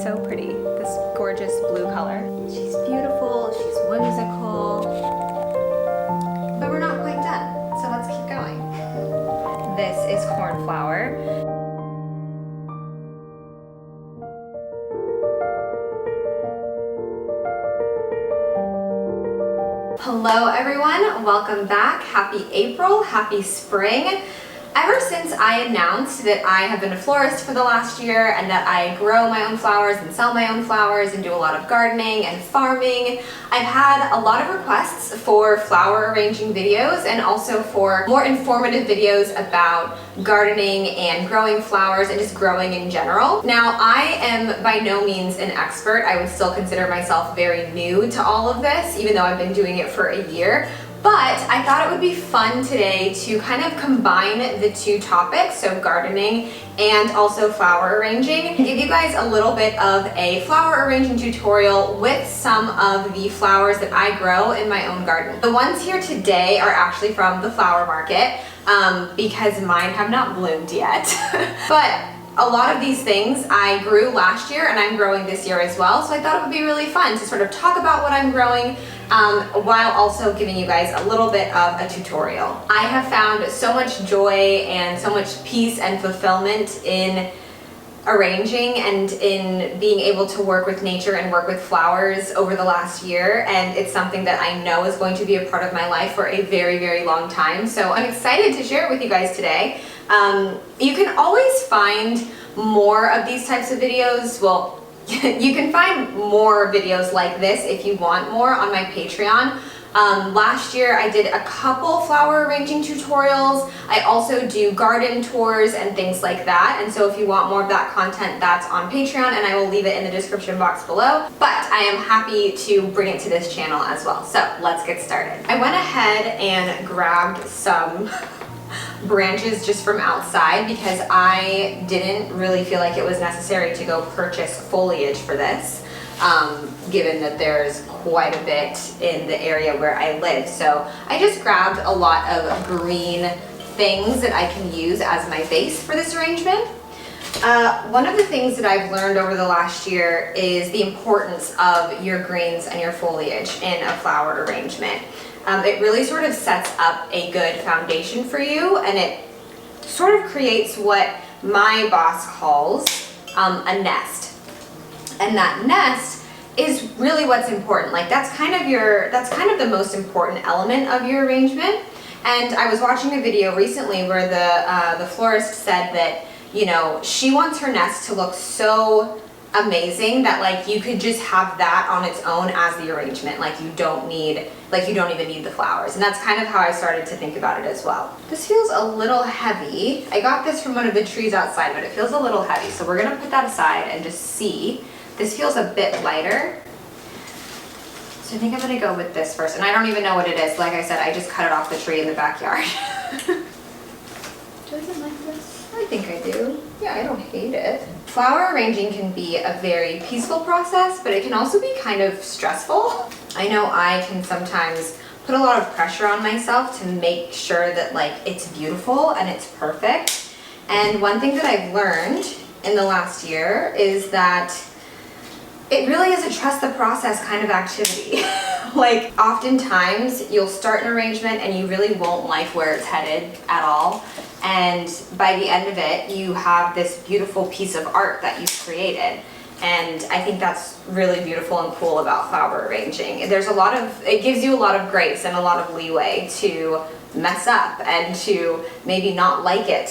so pretty, this gorgeous blue color. She's beautiful, she's whimsical, but we're not quite done, so let's keep going. This is cornflower. Hello everyone, welcome back. Happy April, happy spring. Ever since I announced that I have been a florist for the last year and that I grow my own flowers and sell my own flowers and do a lot of gardening and farming, I've had a lot of requests for flower arranging videos and also for more informative videos about gardening and growing flowers and just growing in general. Now, I am by no means an expert. I would still consider myself very new to all of this, even though I've been doing it for a year. But I thought it would be fun today to kind of combine the two topics, so gardening and also flower arranging, give you guys a little bit of a flower arranging tutorial with some of the flowers that I grow in my own garden. The ones here today are actually from the flower market because mine have not bloomed yet. But a lot of these things I grew last year and I'm growing this year as well, so I thought it would be really fun to sort of talk about what I'm growing while also giving you guys a little bit of a tutorial. I have found so much joy and so much peace and fulfillment in arranging and in being able to work with nature and work with flowers over the last year, and it's something that I know is going to be a part of my life for a very, very long time. So I'm excited to share it with you guys today. You can always find more of these types of videos. Well, you can find more videos like this if you want more on my Patreon. Last year I did a couple flower arranging tutorials. I also do garden tours and things like that. And so if you want more of that content, that's on Patreon, and I will leave it in the description box below. But I am happy to bring it to this channel as well. So let's get started. I went ahead and grabbed some branches just from outside because I didn't really feel like it was necessary to go purchase foliage for this, given that there's quite a bit in the area where I live. So I just grabbed a lot of green things that I can use as my base for this arrangement. One of the things that I've learned over the last year is the importance of your greens and your foliage in a flower arrangement. It really sort of sets up a good foundation for you, and it sort of creates what my boss calls a nest. And that nest is really what's important. Like that's kind of the most important element of your arrangement. And I was watching a video recently where the florist said that, you know, she wants her nest to look so amazing that like you could just have that on its own as the arrangement. Like you don't even need the flowers. And that's kind of how I started to think about it as well. This feels a little heavy. I got this from one of the trees outside, but it feels a little heavy. So we're gonna put that aside and just see. This feels a bit lighter. So I think I'm gonna go with this first. And I don't even know what it is. Like I said, I just cut it off the tree in the backyard. Do I even like this? I think I do. Yeah, I don't hate it. Flower arranging can be a very peaceful process, but it can also be kind of stressful. I know I can sometimes put a lot of pressure on myself to make sure that like it's beautiful and it's perfect. And one thing that I've learned in the last year is that it really is a trust the process kind of activity. Like oftentimes you'll start an arrangement and you really won't like where it's headed at all. And by the end of it, you have this beautiful piece of art that you've created. And I think that's really beautiful and cool about flower arranging. It gives you a lot of grace and a lot of leeway to mess up and to maybe not like it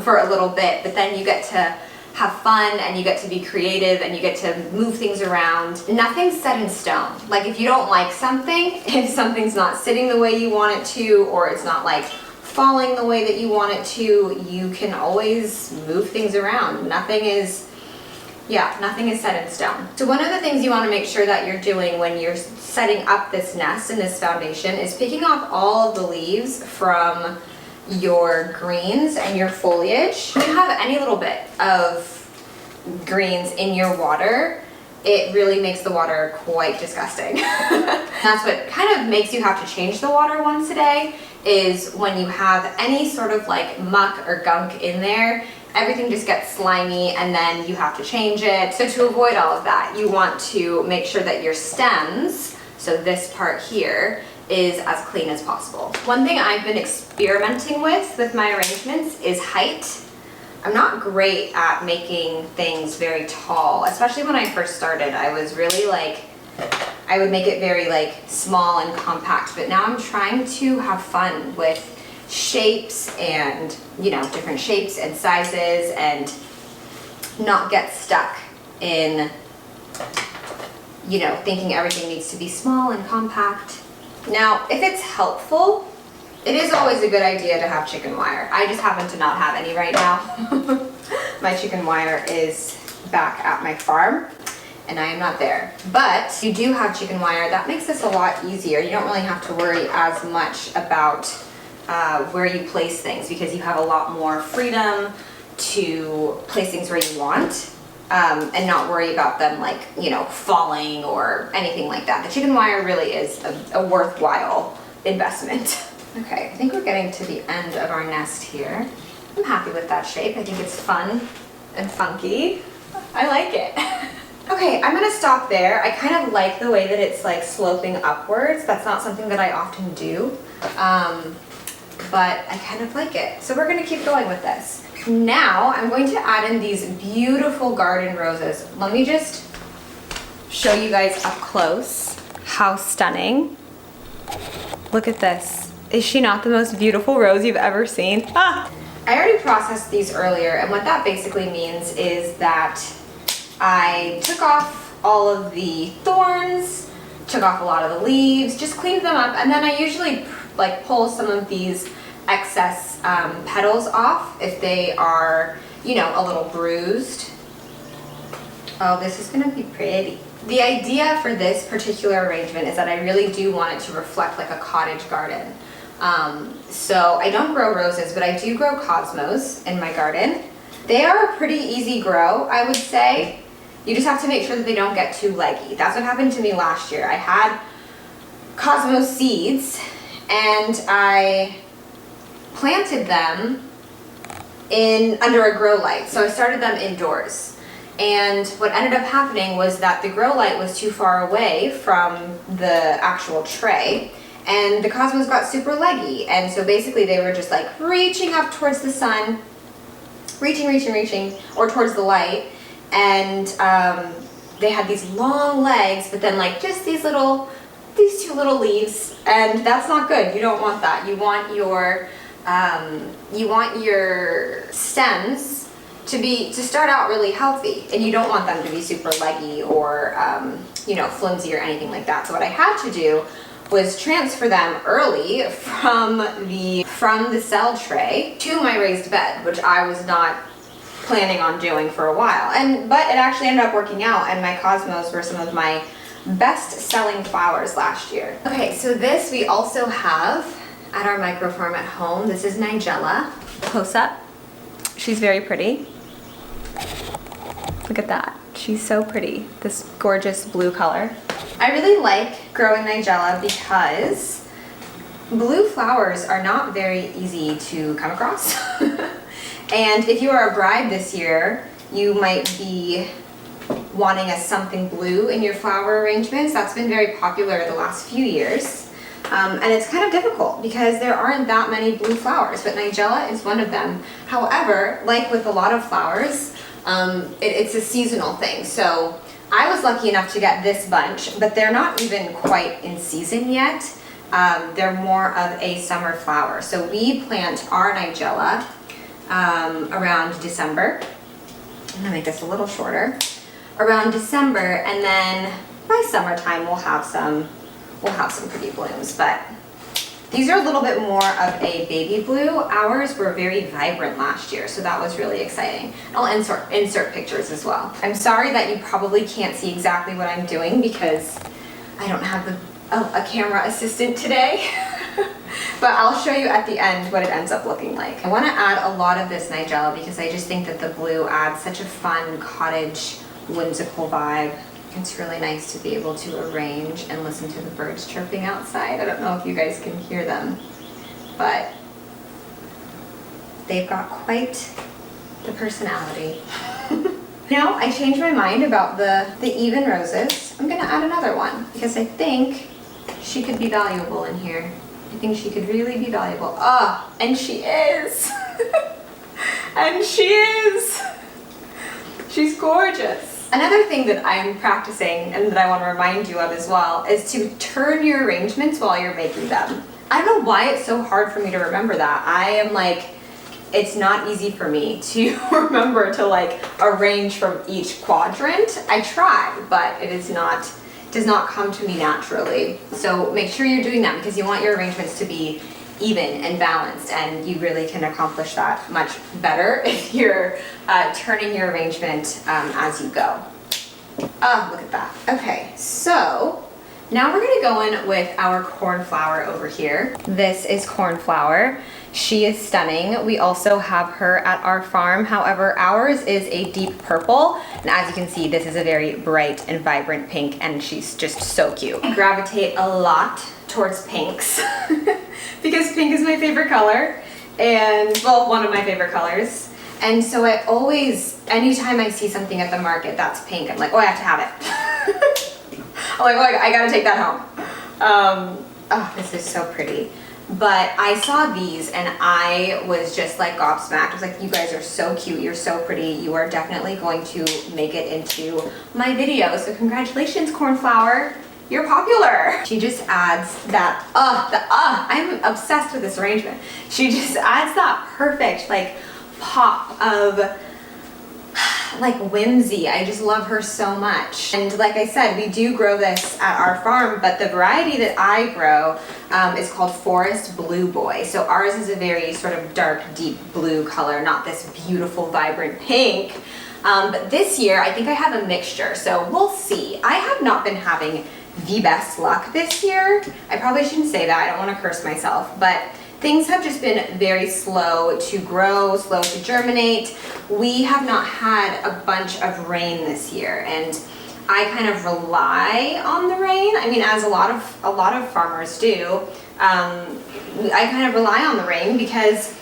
for a little bit, but then you get to have fun and you get to be creative and you get to move things around. Nothing's set in stone. Like if you don't like something, if something's not sitting the way you want it to, or it's not like falling the way that you want it to, you can always move things around. Nothing is set in stone. So one of the things you want to make sure that you're doing when you're setting up this nest and this foundation is picking off all of the leaves from your greens and your foliage. If you have any little bit of greens in your water, it really makes the water quite disgusting. That's what kind of makes you have to change the water once a day, is when you have any sort of like muck or gunk in there, everything just gets slimy and then you have to change it. So to avoid all of that, you want to make sure that your stems, so this part here, is as clean as possible. One thing I've been experimenting with my arrangements is height. I'm not great at making things very tall, especially when I first started. I was really like, I would make it very like small and compact, but now I'm trying to have fun with shapes and, you know, different shapes and sizes and not get stuck in, you know, thinking everything needs to be small and compact. Now, if it's helpful, it is always a good idea to have chicken wire. I just happen to not have any right now. My chicken wire is back at my farm and I am not there. But you do have chicken wire. That makes this a lot easier. You don't really have to worry as much about where you place things because you have a lot more freedom to place things where you want and not worry about them like, you know, falling or anything like that. The chicken wire really is a worthwhile investment. Okay, I think we're getting to the end of our nest here. I'm happy with that shape. I think it's fun and funky. I like it. Okay, I'm gonna stop there. I kind of like the way that it's like sloping upwards. That's not something that I often do, but I kind of like it. So we're gonna keep going with this. Now I'm going to add in these beautiful garden roses. Let me just show you guys up close how stunning. Look at this. Is she not the most beautiful rose you've ever seen? Ah! I already processed these earlier, and what that basically means is that I took off all of the thorns, took off a lot of the leaves, just cleaned them up, and then I usually like pull some of these excess petals off if they are, you know, a little bruised. Oh, this is gonna be pretty. The idea for this particular arrangement is that I really do want it to reflect like a cottage garden. So I don't grow roses, but I do grow cosmos in my garden. They are a pretty easy grow, I would say. You just have to make sure that they don't get too leggy. That's what happened to me last year. I had cosmos seeds and I planted them under a grow light. So I started them indoors. And what ended up happening was that the grow light was too far away from the actual tray and the cosmos got super leggy. And so basically they were just like reaching up towards the sun, reaching, or towards the light. And they had these long legs, but then like just these two little leaves, and that's not good. You don't want that. You want your stems to start out really healthy, and you don't want them to be super leggy or you know, flimsy or anything like that. So what I had to do was transfer them early from the cell tray to my raised bed, which I was not planning on doing for a while. But it actually ended up working out, and my cosmos were some of my best selling flowers last year. Okay, so this we also have at our micro farm at home. This is nigella. Close up. She's very pretty. Look at that. She's so pretty. This gorgeous blue color. I really like growing nigella because blue flowers are not very easy to come across. And if you are a bride this year, you might be wanting a something blue in your flower arrangements. That's been very popular the last few years. And it's kind of difficult because there aren't that many blue flowers, but nigella is one of them. However, like with a lot of flowers, it's a seasonal thing. So I was lucky enough to get this bunch, but they're not even quite in season yet. They're more of a summer flower. So we plant our nigella around December. I'm gonna make this a little shorter. Around December, and then by summertime we'll have some pretty blooms. But these are a little bit more of a baby blue. Ours were very vibrant last year, so that was really exciting. I'll insert pictures as well. I'm sorry that you probably can't see exactly what I'm doing because I don't have a camera assistant today. But I'll show you at the end what it ends up looking like. I want to add a lot of this nigella because I just think that the blue adds such a fun cottage whimsical vibe. It's really nice to be able to arrange and listen to the birds chirping outside. I don't know if you guys can hear them, but they've got quite The personality. Now I changed my mind about the even roses. I'm gonna add another one because I think she could be valuable in here. I think she could really be valuable. Ah, and she is. And she is. She's gorgeous. Another thing that I'm practicing and that I want to remind you of as well is to turn your arrangements while you're making them. I don't know why it's so hard for me to remember that. I am like, it's not easy for me to remember to like arrange from each quadrant. I try, but it is not, does not come to me naturally. So make sure you're doing that because you want your arrangements to be even and balanced, and you really can accomplish that much better if you're turning your arrangement as you go. Oh, look at that. Okay, so now we're gonna go in with our cornflower over here. This is cornflower. She is stunning. We also have her at our farm. However, ours is a deep purple. And as you can see, this is a very bright and vibrant pink, and she's just so cute. I gravitate a lot towards pinks because pink is my favorite color, and well, one of my favorite colors. And so I always, anytime I see something at the market that's pink, I'm like, oh, I have to have it. I'm like, oh, I gotta take that home. Oh, this is so pretty. But I saw these and I was just like gobsmacked. I was like, you guys are so cute, you're so pretty. You are definitely going to make it into my video. So congratulations, cornflower. You're popular. She just adds that, I'm obsessed with this arrangement. She just adds that perfect like pop of like whimsy. I just love her so much. And like I said, we do grow this at our farm, but the variety that I grow is called Forest Blue Boy. So ours is a very sort of dark, deep blue color, not this beautiful, vibrant pink. But this year, I think I have a mixture, so we'll see. I have not been having the best luck this year. I probably shouldn't say that, I don't want to curse myself, but things have just been very slow to grow, slow to germinate. We have not had a bunch of rain this year, and I kind of rely on the rain. I mean, as a lot of farmers do. I kind of rely on the rain because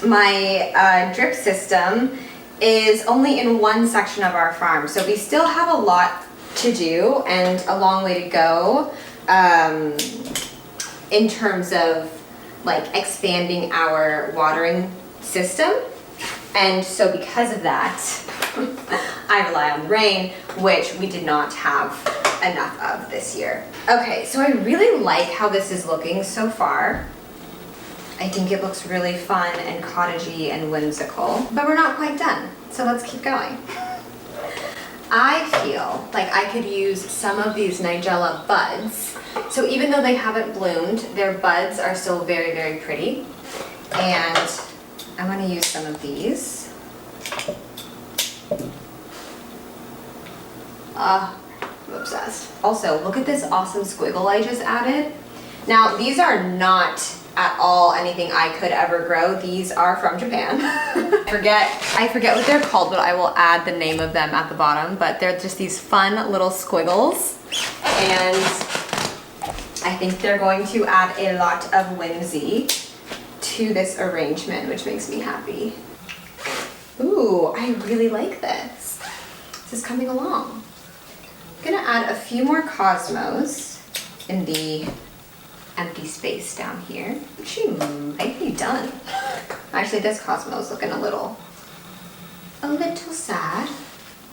my drip system is only in one section of our farm, so we still have a lot to do and a long way to go in terms of like expanding our watering system. And so because of that, I rely on rain, which we did not have enough of this year. Okay, so I really like how this is looking so far. I think it looks really fun and cottagey and whimsical, but we're not quite done, so let's keep going. I feel like I could use some of these nigella buds. So even though they haven't bloomed, their buds are still very, very pretty. And I'm gonna use some of these. I'm obsessed. Also, look at this awesome squiggle I just added. Now, these are not at all anything I could ever grow. These are from Japan. I forget what they're called, but I will add the name of them at the bottom. But they're just these fun little squiggles. And I think they're going to add a lot of whimsy to this arrangement, which makes me happy. Ooh, I really like this. This is coming along. I'm gonna add a few more cosmos in the empty space down here. She might be done. Actually, this cosmos looking a little sad.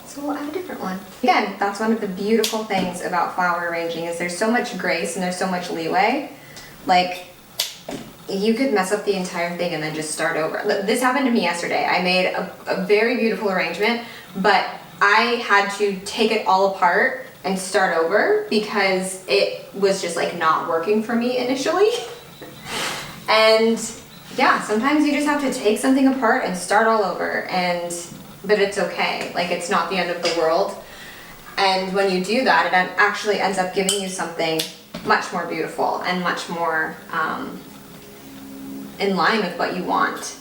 So we'll add a different one. Again, that's one of the beautiful things about flower arranging is there's so much grace and there's so much leeway. Like, you could mess up the entire thing and then just start over. This happened to me yesterday. I made a very beautiful arrangement, but I had to take it all apart and start over because it was just like not working for me initially. And yeah, sometimes you just have to take something apart and start all over, but it's okay. Like, it's not the end of the world. And when you do that, it actually ends up giving you something much more beautiful and much more in line with what you want.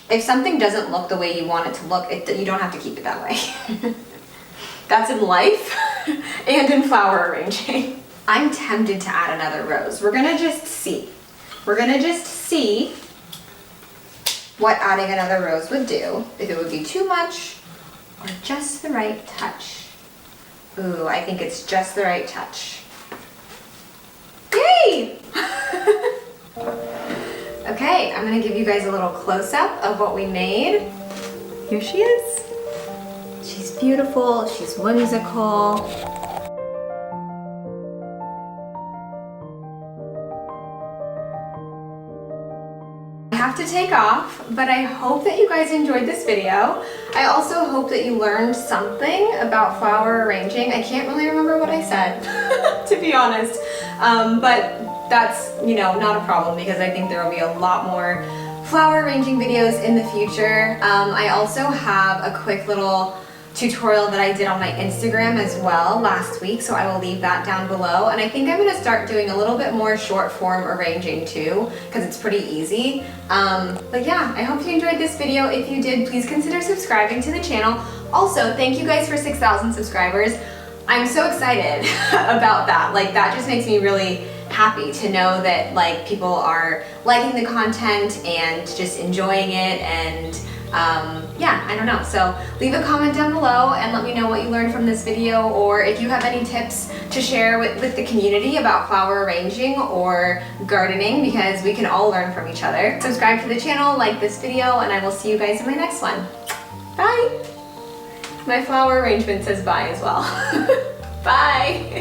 If something doesn't look the way you want it to look, you don't have to keep it that way. That's in life and in flower arranging. I'm tempted to add another rose. We're gonna just see. We're gonna just see what adding another rose would do, if it would be too much or just the right touch. Ooh, I think it's just the right touch. Yay! Okay, I'm gonna give you guys a little close-up of what we made. Here she is. She's beautiful, she's whimsical. I have to take off, but I hope that you guys enjoyed this video. I also hope that you learned something about flower arranging. I can't really remember what I said, to be honest, but that's, you know, not a problem because I think there will be a lot more flower arranging videos in the future. I also have a quick little tutorial that I did on my Instagram as well last week, so I will leave that down below. And I think I'm gonna start doing a little bit more short form arranging too, because it's pretty easy. But yeah, I hope you enjoyed this video. If you did, please consider subscribing to the channel. Also, thank you guys for 6,000 subscribers. I'm so excited about that. Like, that just makes me really happy to know that like people are liking the content and just enjoying it, and yeah, I don't know. So leave a comment down below and let me know what you learned from this video, or if you have any tips to share with the community about flower arranging or gardening, because we can all learn from each other. Subscribe to the channel, like this video, and I will see you guys in my next one. Bye! My flower arrangement says bye as well. Bye!